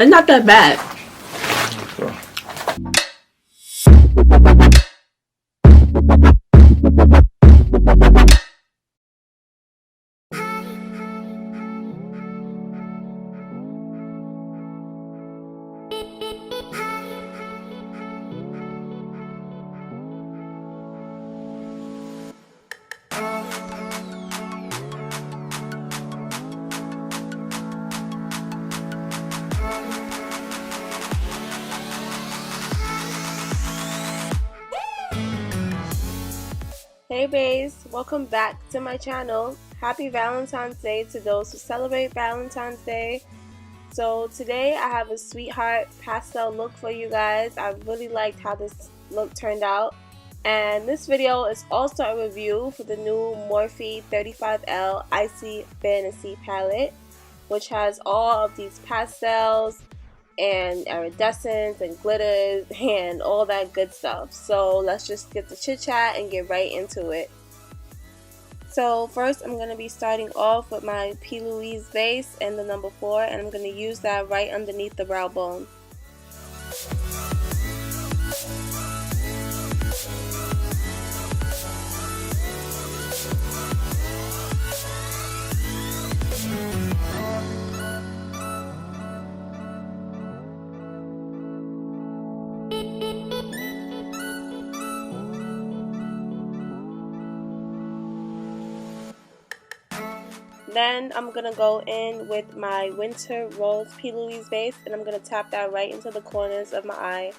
It's not that bad. So. Hey babes, welcome back to my channel. Happy Valentine's Day to those who celebrate Valentine's Day. So today I have a sweetheart pastel look for you guys. I really liked how this look turned out. And this video is also a review for the new Morphe 35l Icy Fantasy palette, which has all of these pastels and iridescence and glitters and all that good stuff. So let's just get the chit chat and get right into it. So first I'm going to be starting off with my P. Louise base and the number 4, and I'm going to use that right underneath the brow bone. Then I'm going to go in with my Winter Rose P. Louise base, and I'm going to tap that right into the corners of my eye.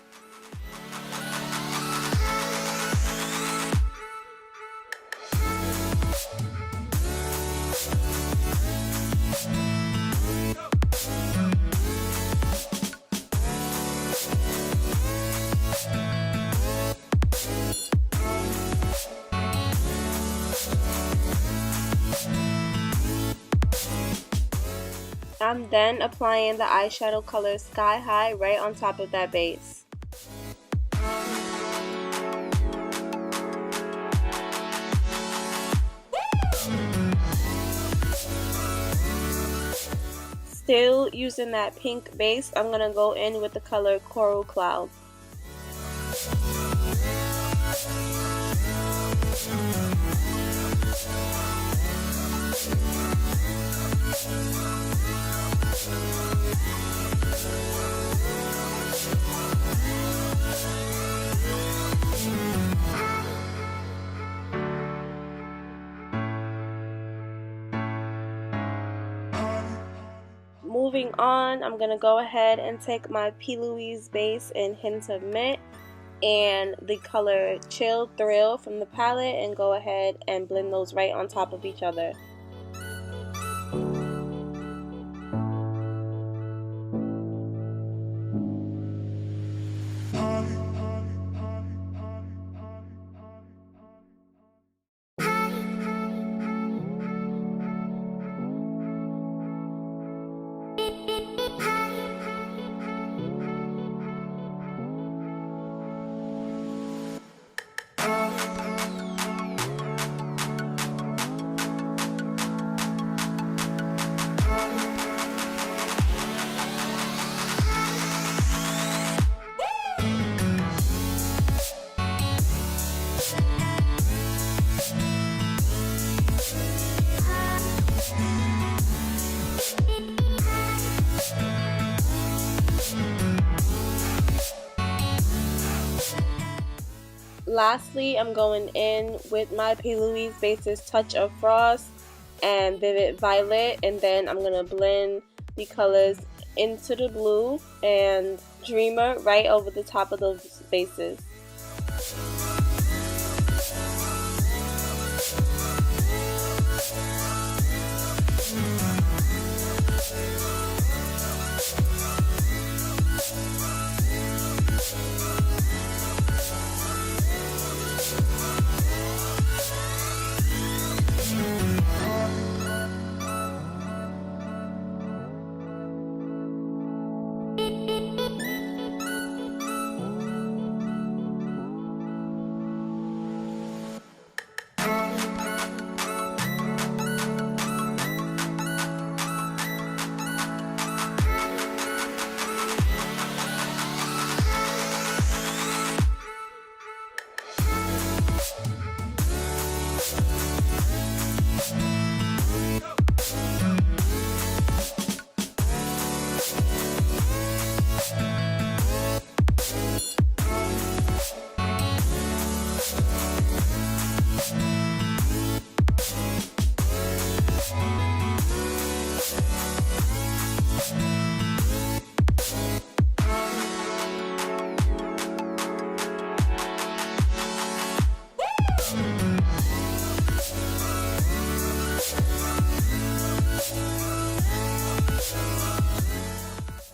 I'm then applying the eyeshadow color Sky High right on top of that base. Still using that pink base, I'm going to go in with the color Coral Cloud. Moving on, I'm going to go ahead and take my P. Louise base in Hint of Mint and the color Chill Thrill from the palette, and go ahead and blend those right on top of each other. Lastly, I'm going in with my P. Louise base's Touch of Frost and Vivid Violet, and then I'm going to blend the colors Into the Blue and Dreamer right over the top of those bases.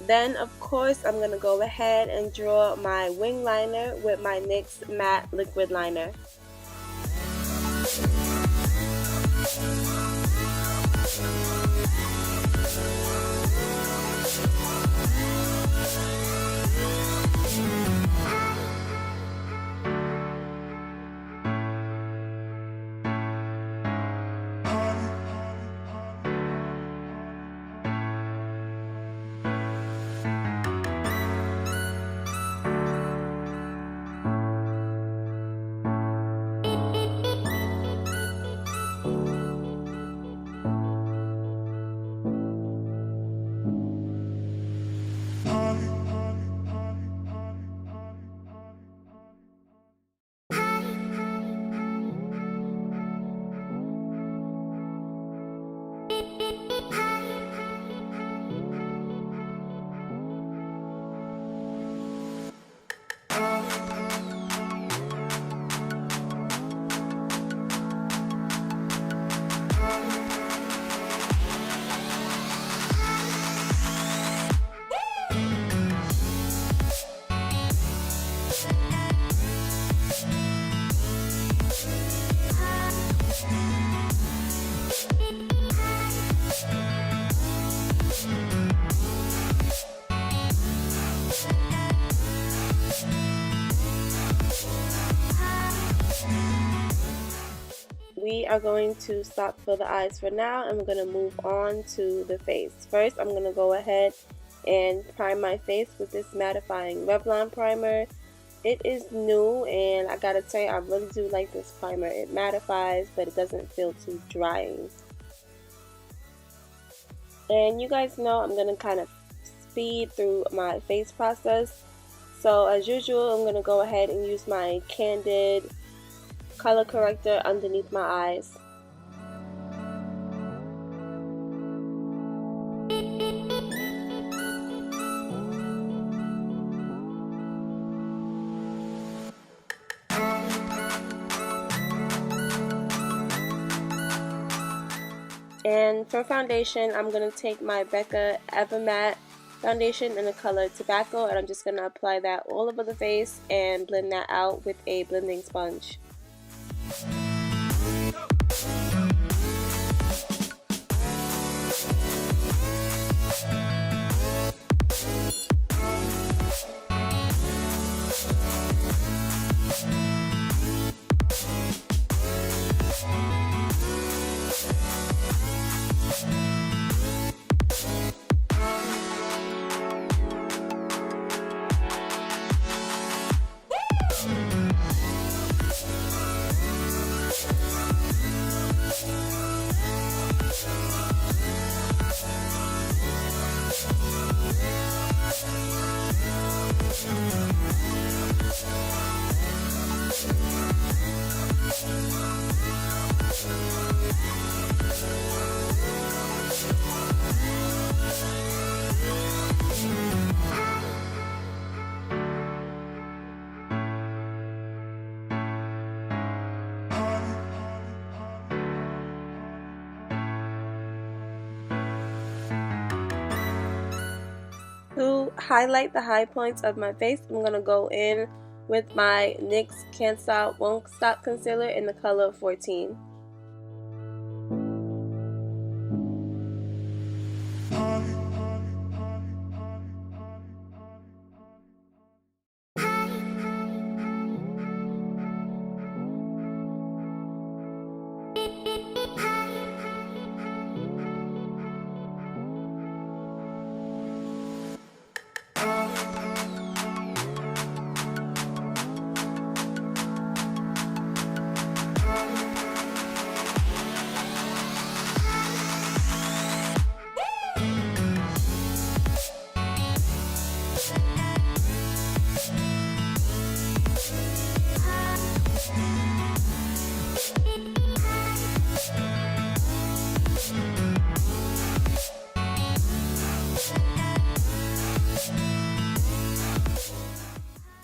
Then of course I'm going to go ahead and draw my wing liner with my NYX matte liquid liner. We are going to stop for the eyes for now, and we're going to move on to the face. First, I'm going to go ahead and prime my face with this mattifying Revlon primer. It is new, and I gotta tell you, I really do like this primer. It mattifies, but it doesn't feel too drying. And you guys know I'm going to kind of speed through my face process. So as usual, I'm going to go ahead and use my Candid color corrector underneath my eyes. And for foundation, I'm going to take my Becca Evermatte foundation in the color Tobacco, and I'm just going to apply that all over the face and blend that out with a blending sponge. To highlight the high points of my face, I'm going to go in with my NYX Can't Stop Won't Stop concealer in the color 14.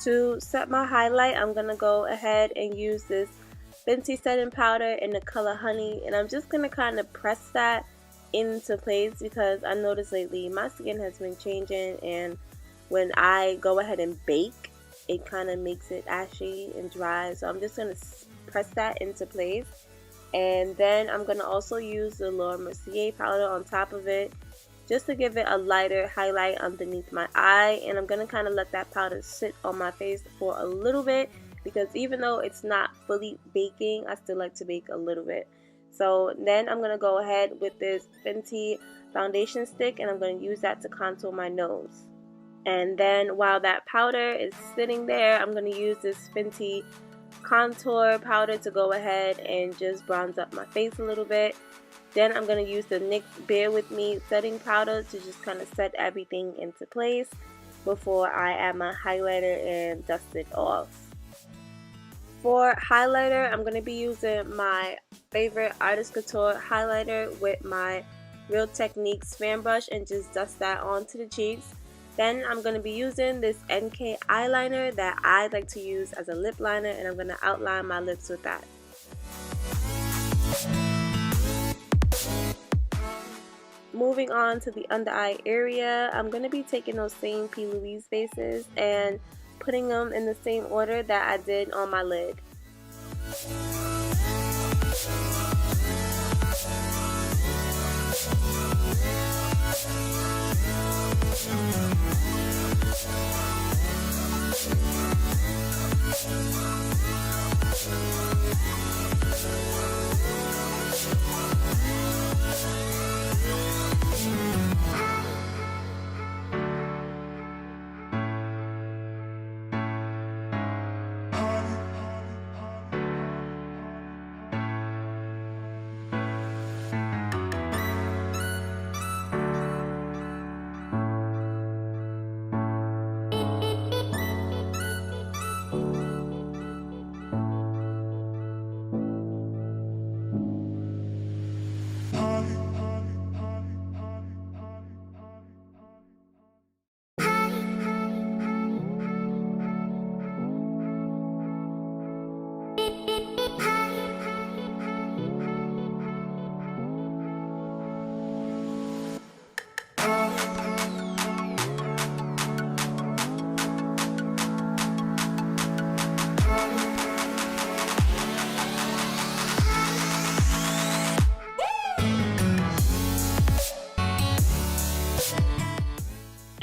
To set my highlight, I'm going to go ahead and use this Fenty setting powder in the color Honey, and I'm just going to kind of press that into place because I noticed lately my skin has been changing, and when I go ahead and bake, it kind of makes it ashy and dry. So I'm just going to press that into place, and then I'm going to also use the Laura Mercier powder on top of it just to give it a lighter highlight underneath my eye. And I'm going to kind of let that powder sit on my face for a little bit because even though it's not fully baking, I still like to bake a little bit. So then I'm going to go ahead with this Fenty foundation stick, and I'm going to use that to contour my nose. And then while that powder is sitting there, I'm going to use this Fenty contour powder to go ahead and just bronze up my face a little bit. Then I'm going to use the NYX Bear With Me setting powder to just kind of set everything into place before I add my highlighter and dust it off. For highlighter, I'm going to be using my favorite Artist Couture highlighter with my Real Techniques fan brush and just dust that onto the cheeks. Then I'm going to be using this NK eyeliner that I like to use as a lip liner, and I'm going to outline my lips with that. Moving on to the under eye area, I'm going to be taking those same P. Louise bases and putting them in the same order that I did on my lid.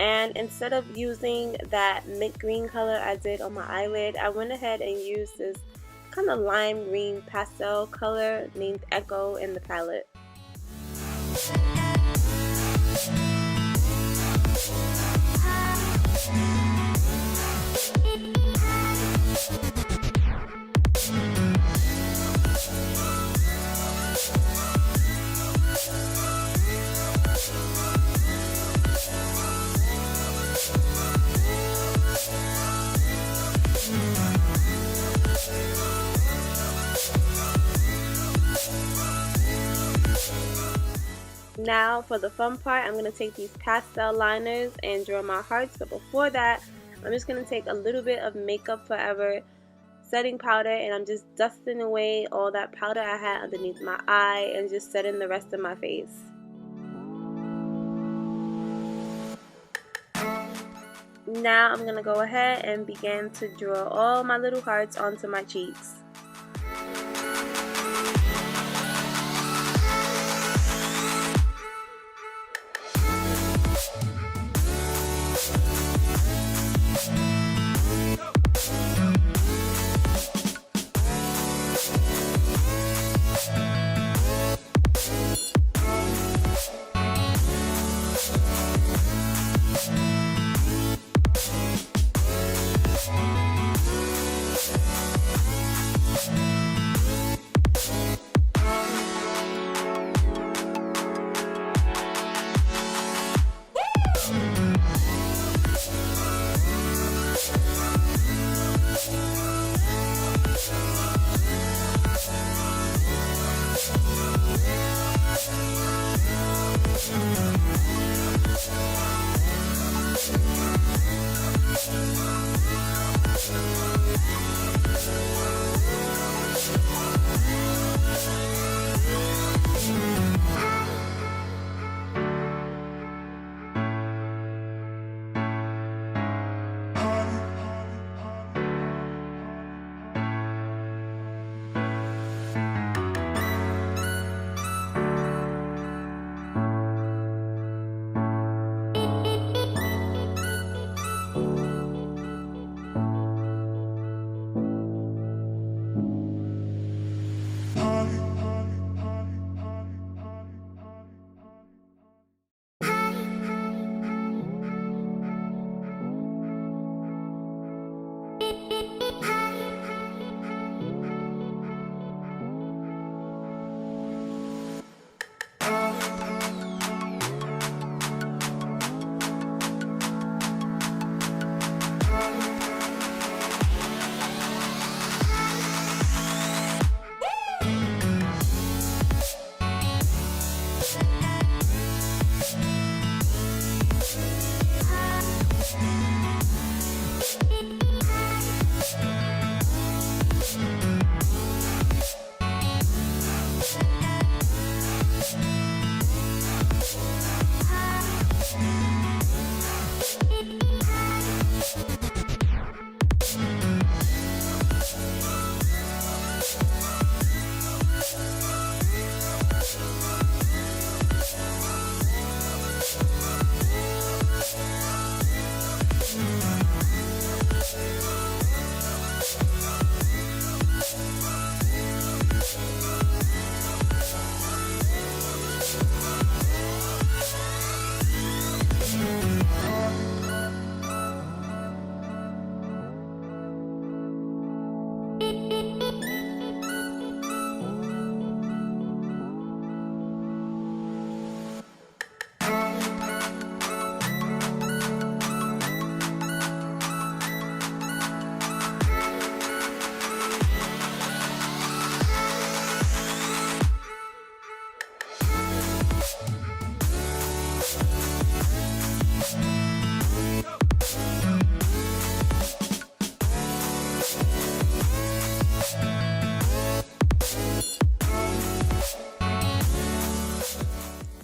And instead of using that mint green color I did on my eyelid, I went ahead and used this kind of lime green pastel color named Echo in the palette. Now for the fun part, I'm going to take these pastel liners and draw my hearts, but before that I'm just going to take a little bit of Makeup Forever setting powder, and I'm just dusting away all that powder I had underneath my eye and just setting the rest of my face. Now I'm going to go ahead and begin to draw all my little hearts onto my cheeks.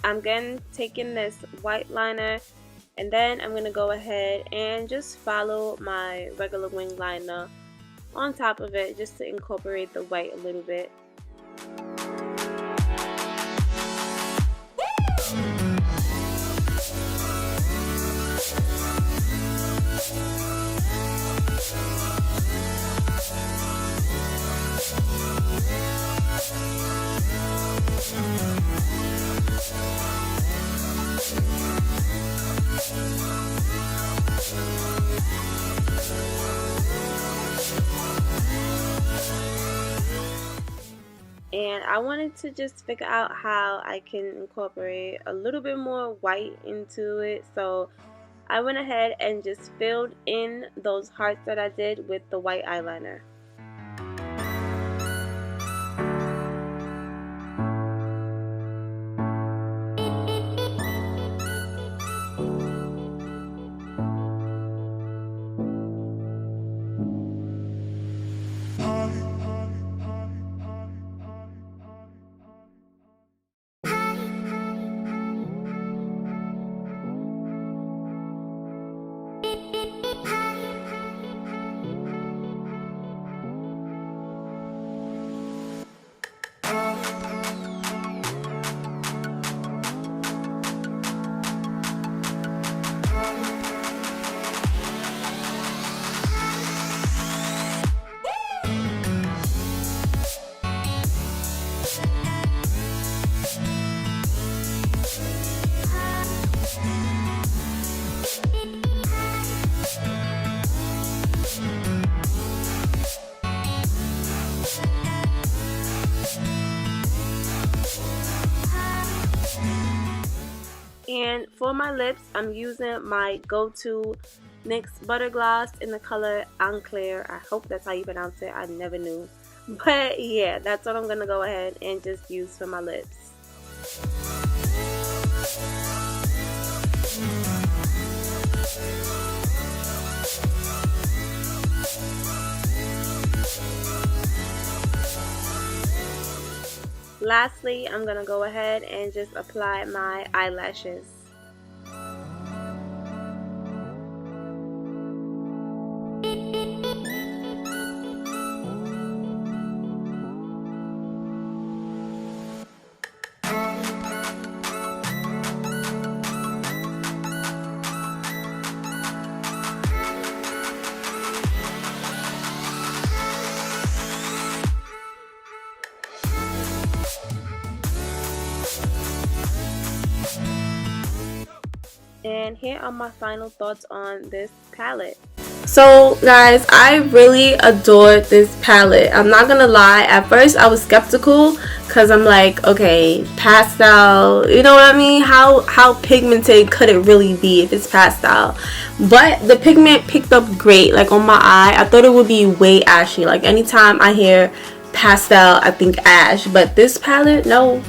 I'm again taking this white liner, and then I'm going to go ahead and just follow my regular wing liner on top of it just to incorporate the white a little bit. And I wanted to just figure out how I can incorporate a little bit more white into it, so I went ahead and just filled in those hearts that I did with the white eyeliner. And for my lips, I'm using my go-to NYX Butter Gloss in the color Enclair. I hope that's how you pronounce it. I never knew. But yeah, that's what I'm going to go ahead and just use for my lips. Lastly, I'm going to go ahead and just apply my eyelashes. And here are my final thoughts on this palette. So guys, I really adored this palette. I'm not gonna lie, at first I was skeptical because I'm like, okay, pastel, you know what I mean? How pigmented could it really be if it's pastel? But the pigment picked up great, like on my eye. I thought it would be way ashy. Like anytime I hear pastel, I think ash. But this palette, no.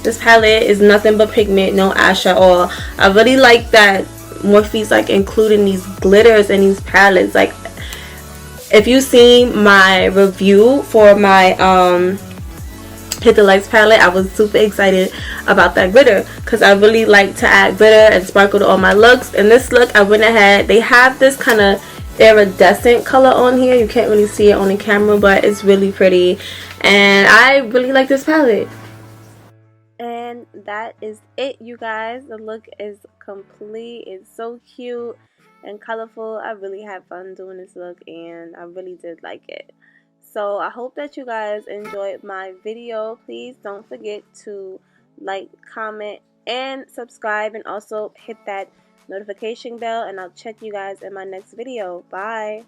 This palette is nothing but pigment, no ash at all. I really like that Morphe's like including these glitters in these palettes. Like if you've seen my review for my Hit the Lights palette, I was super excited about that glitter because I really like to add glitter and sparkle to all my looks. And this look, I went ahead, they have this kind of iridescent color on here. You can't really see it on the camera, but it's really pretty and I really like this palette. And that is it, you guys. The look is complete. It's so cute and colorful. I really had fun doing this look and I really did like it. So I hope that you guys enjoyed my video. Please don't forget to like, comment, and subscribe, and also hit that notification bell, and I'll check you guys in my next video. Bye.